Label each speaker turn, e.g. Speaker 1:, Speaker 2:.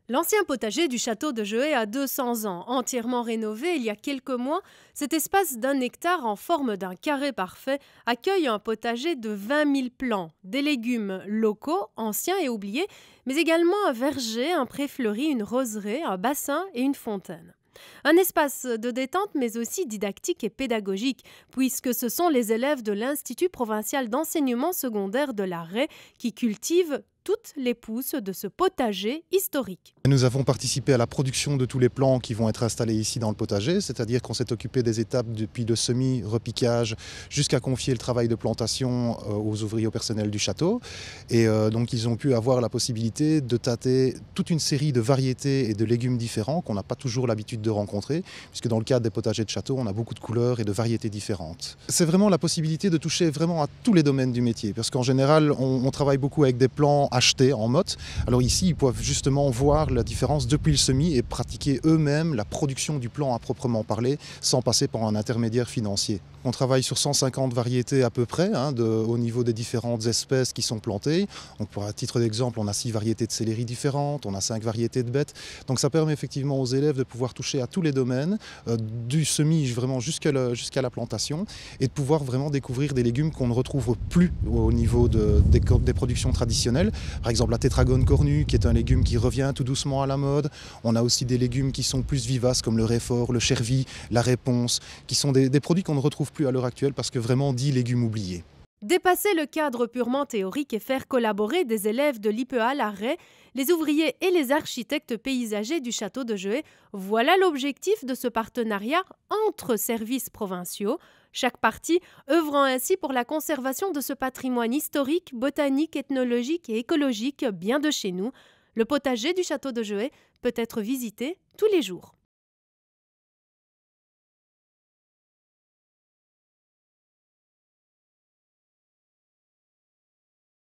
Speaker 1: L'ancien potager du château de Jeuet a 200 ans. Entièrement rénové il y a quelques mois, cet espace d'1 hectare en forme d'un carré parfait accueille un potager de 20 000 plants, des légumes locaux, anciens et oubliés, mais également un verger, un pré fleuri, une roseraie, un bassin et une fontaine. Un espace de détente mais aussi didactique et pédagogique, puisque ce sont les élèves de l'Institut provincial d'enseignement secondaire de la Raie qui cultivent toutes les pousses de ce potager historique.
Speaker 2: Nous avons participé à la production de tous les plants qui vont être installés ici dans le potager, c'est-à-dire qu'on s'est occupé des étapes depuis le semis, repiquage, jusqu'à confier le travail de plantation aux ouvriers, au personnel du château. Et donc ils ont pu avoir la possibilité de tâter toute une série de variétés et de légumes différents qu'on n'a pas toujours l'habitude de rencontrer, puisque dans le cadre des potagers de château, on a beaucoup de couleurs et de variétés différentes. C'est vraiment la possibilité de toucher vraiment à tous les domaines du métier, parce qu'en général, on travaille beaucoup avec des plants achetés en motte. Alors ici, ils peuvent justement voir la différence depuis le semis et pratiquer eux-mêmes la production du plant à proprement parler, sans passer par un intermédiaire financier. On travaille sur 150 variétés à peu près, au niveau des différentes espèces qui sont plantées. Donc à titre d'exemple, on a 6 variétés de céleri différentes, on a 5 variétés de bêtes. Donc ça permet effectivement aux élèves de pouvoir toucher à tous les domaines, du semis vraiment jusqu'à la plantation, et de pouvoir vraiment découvrir des légumes qu'on ne retrouve plus au niveau des productions traditionnelles. Par exemple la tétragone cornue, qui est un légume qui revient tout doucement à la mode. On a aussi des légumes qui sont plus vivaces comme le réfort, le chervis, la réponse, qui sont des produits qu'on ne retrouve plus à l'heure actuelle parce que vraiment dit légumes oubliés.
Speaker 1: Dépasser le cadre purement théorique et faire collaborer des élèves de l'IPA La Raie, les ouvriers et les architectes paysagers du château de Jeuet, voilà l'objectif de ce partenariat entre services provinciaux, chaque partie œuvrant ainsi pour la conservation de ce patrimoine historique, botanique, ethnologique et écologique bien de chez nous. Le potager du château de Jeuet peut être visité tous les jours.